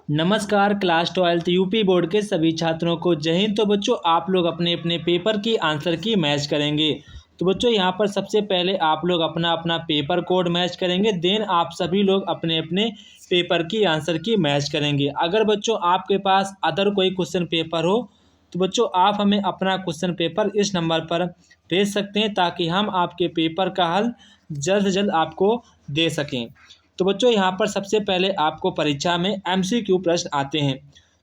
नमस्कार class 12 UP board के सभी छात्रों को जय हिंद। तो बच्चों आप लोग अपने अपने पेपर की आंसर की मैच करेंगे। तो बच्चों यहाँ पर सबसे पहले आप लोग अपना अपना पेपर कोड मैच करेंगे, देन आप सभी लोग अपने अपने पेपर की आंसर की मैच करेंगे। अगर बच्चों आपके पास अदर कोई क्वेश्चन पेपर हो तो बच्चों आप हमें अपना क्वेश्चन पेपर इस नंबर पर भेज सकते हैं ताकि हम आपके पेपर का हल जल्द से जल्द आपको दे सकें। तो बच्चों यहाँ पर सबसे पहले आपको परीक्षा में एमसीक्यू प्रश्न आते हैं।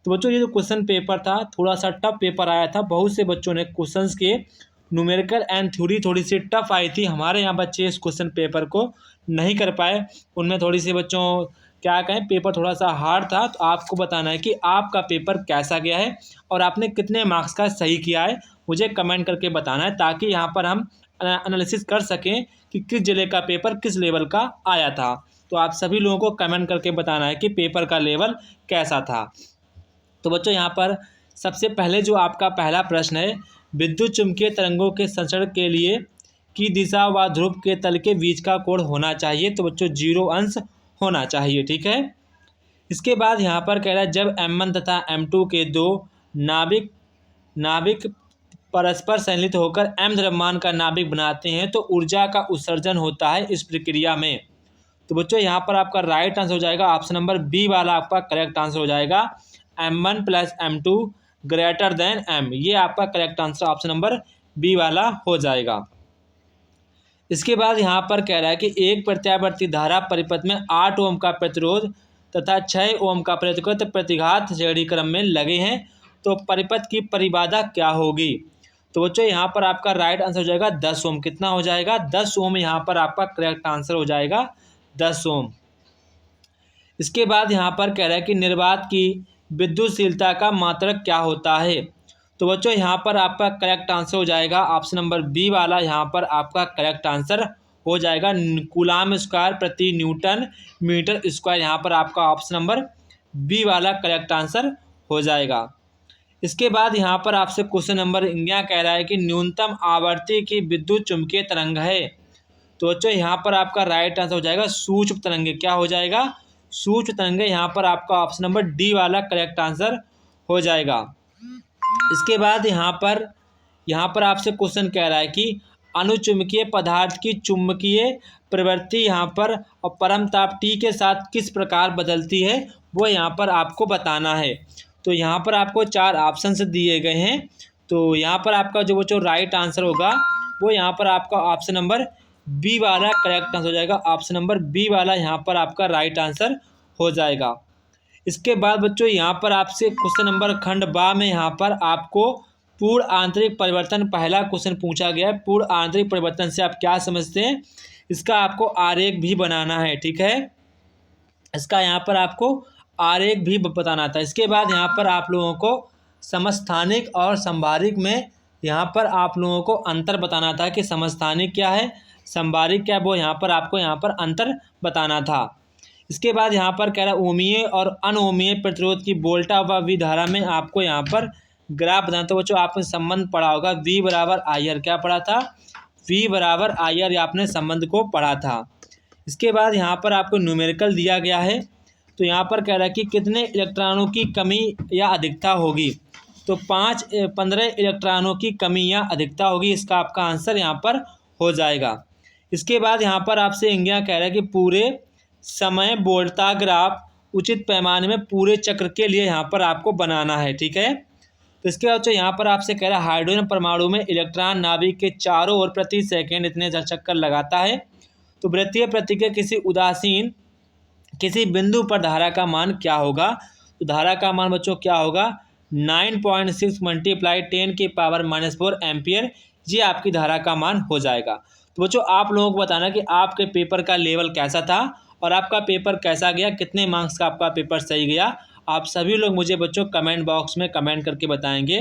तो बच्चों ये जो क्वेश्चन पेपर था थोड़ा सा टफ पेपर आया था। बहुत से बच्चों ने क्वेश्चंस के न्यूमेरिकल एंड थ्योरी थोड़ी सी टफ आई थी। हमारे यहाँ बच्चे इस क्वेश्चन पेपर को नहीं कर पाए, उनमें थोड़ी सी बच्चों क्या कहें पेपर थोड़ा सा हार्ड था। तो आपको बताना है कि आपका पेपर कैसा गया है और आपने कितने मार्क्स का सही किया है, मुझे कमेंट करके बताना है ताकि यहाँ पर हम एनालिसिस कर सकें कि किस जिले का पेपर किस लेवल का आया था। तो आप सभी लोगों को कमेंट करके बताना है कि पेपर का लेवल कैसा था। तो बच्चों यहाँ पर सबसे पहले जो आपका पहला प्रश्न है, विद्युत चुम्बकीय तरंगों के संचरण के लिए की दिशा व ध्रुव के तल के बीच का कोण होना चाहिए। तो बच्चों 0 अंश होना चाहिए, ठीक है। इसके बाद यहाँ पर कह रहा है जब M1 तथा M2 के दो नाभिक परस्पर संलित होकर M द्रव्यमान का नाभिक बनाते हैं तो ऊर्जा का उत्सर्जन होता है इस प्रक्रिया में। तो बच्चों यहाँ पर आपका राइट आंसर हो जाएगा ऑप्शन नंबर बी वाला आपका करेक्ट आंसर हो जाएगा। M1 + M2 greater than M, ये आपका correct answer option number B वाला हो जाएगा। इसके बाद यहाँ पर कह रहा है कि एक प्रत्यावर्ती धारा परिपथ में 8 ओम का प्रतिरोध तथा 6 ओम का प्रतिरोध प्रतिघात श्रेणी क्रम में लगे हैं तो परिपथ की परिबाधा क्या होगी। तो बच्चों यहाँ पर आपका राइट आंसर हो जाएगा 10 ओम। कितना हो जाएगा? 10 ओम यहाँ पर आपका करेक्ट आंसर हो जाएगा 10 ओम। इसके बाद यहाँ पर कह रहा है कि निर्वात की विद्युतशीलता का मात्रक क्या होता है। तो बच्चों यहाँ पर आपका करेक्ट आंसर हो जाएगा ऑप्शन नंबर बी वाला, यहाँ पर आपका करेक्ट आंसर हो जाएगा कूलाम स्क्वायर प्रति न्यूटन मीटर स्क्वायर। यहाँ पर आपका ऑप्शन नंबर बी वाला करेक्ट आंसर हो जाएगा। इसके बाद यहाँ पर आपसे क्वेश्चन नंबर 11 कह रहा है कि न्यूनतम आवर्ती की विद्युत चुम्बकीय तरंग है। तो बच्चों यहाँ पर आपका राइट आंसर हो जाएगा सूक्ष्म तरंगे। क्या हो जाएगा? सूक्ष्म तरंगे। यहाँ पर आपका ऑप्शन नंबर डी वाला करेक्ट आंसर हो जाएगा। इसके बाद यहाँ पर आपसे क्वेश्चन कह रहा है कि अनुचुम्बकीय पदार्थ की चुम्बकीय प्रवृत्ति यहाँ पर और परम ताप T के साथ किस प्रकार बदलती है, वो यहाँ पर आपको बताना है। तो यहाँ पर आपको 4 ऑप्शन दिए गए हैं। तो यहाँ पर आपका जो बच्चों राइट आंसर होगा वो यहाँ पर आपका ऑप्शन नंबर बी वाला करेक्ट आंसर हो जाएगा। ऑप्शन नंबर बी वाला यहाँ पर आपका राइट आंसर हो जाएगा। इसके बाद बच्चों यहाँ पर आपसे क्वेश्चन नंबर खंड बा में यहाँ पर आपको पूर्ण आंतरिक परिवर्तन पहला क्वेश्चन पूछा गया है। पूर्ण आंतरिक परिवर्तन से आप क्या समझते हैं, इसका आपको आरेख भी बनाना है, ठीक है। इसका यहाँ पर आपको आरेख भी बताना था। इसके बाद यहाँ पर आप लोगों को समस्थानिक और संभारिक में यहाँ पर आप लोगों को अंतर बताना था कि समस्थानिक क्या है, संभारिक क्या है, वो यहाँ पर आपको यहाँ पर अंतर बताना था। इसके बाद यहाँ पर कह रहा है ओमीय और अनओमीय प्रतिरोध की वोल्टा व वी धारा में आपको यहाँ पर ग्राफ बताना। तो बच्चों आपने संबंध पढ़ा होगा V = IR। क्या पढ़ा था? V = IR, आपने संबंध को पढ़ा था। इसके बाद यहाँ पर आपको न्यूमेरिकल दिया गया है। तो यहाँ पर कह रहा है कि कितने इलेक्ट्रॉनों की कमी या अधिकता होगी। तो 15 इलेक्ट्रॉनों की कमी या अधिकता होगी। इसका आपका आंसर यहाँ पर हो जाएगा। इसके बाद यहाँ पर आपसे इंडिया कह रहा है कि पूरे समय वोल्टा ग्राफ उचित पैमाने में पूरे चक्र के लिए यहाँ पर आपको बनाना है, ठीक है। तो इसके बाद यहाँ पर आपसे कह रहा है हाइड्रोजन परमाणु में इलेक्ट्रॉन नाभिक के चारों ओर प्रति सेकंड इतने चक्कर लगाता है तो वृत्तीय प्रतिक्रिया किसी उदासीन किसी बिंदु पर धारा का मान क्या होगा। तो धारा का मान बच्चों क्या होगा? 9.6 × 10⁻⁻⁴ एम्पियर, ये आपकी धारा का मान हो जाएगा। तो बच्चों आप लोगों को बताना कि आपके पेपर का लेवल कैसा था और आपका पेपर कैसा गया, कितने मार्क्स का आपका पेपर सही गया। आप सभी लोग मुझे बच्चों कमेंट बॉक्स में कमेंट करके बताएंगे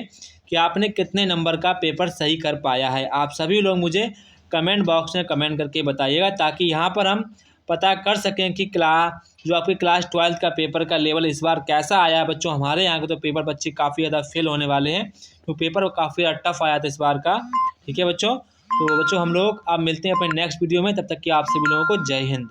कि आपने कितने नंबर का पेपर सही कर पाया है। आप सभी लोग मुझे कमेंट बॉक्स में कमेंट करके बताइएगा ताकि यहाँ पर हम पता कर सकें कि जो आपकी क्लास 12 का पेपर का लेवल इस बार कैसा आया है। बच्चों हमारे यहाँ के तो पेपर बच्चे काफ़ी ज़्यादा फेल होने वाले हैं, तो पेपर काफ़ी ज़्यादा टफ आया था इस बार का, ठीक है बच्चों। तो बच्चों हम लोग अब मिलते हैं अपने नेक्स्ट वीडियो में, तब तक कि आप सभी लोगों को जय हिंद।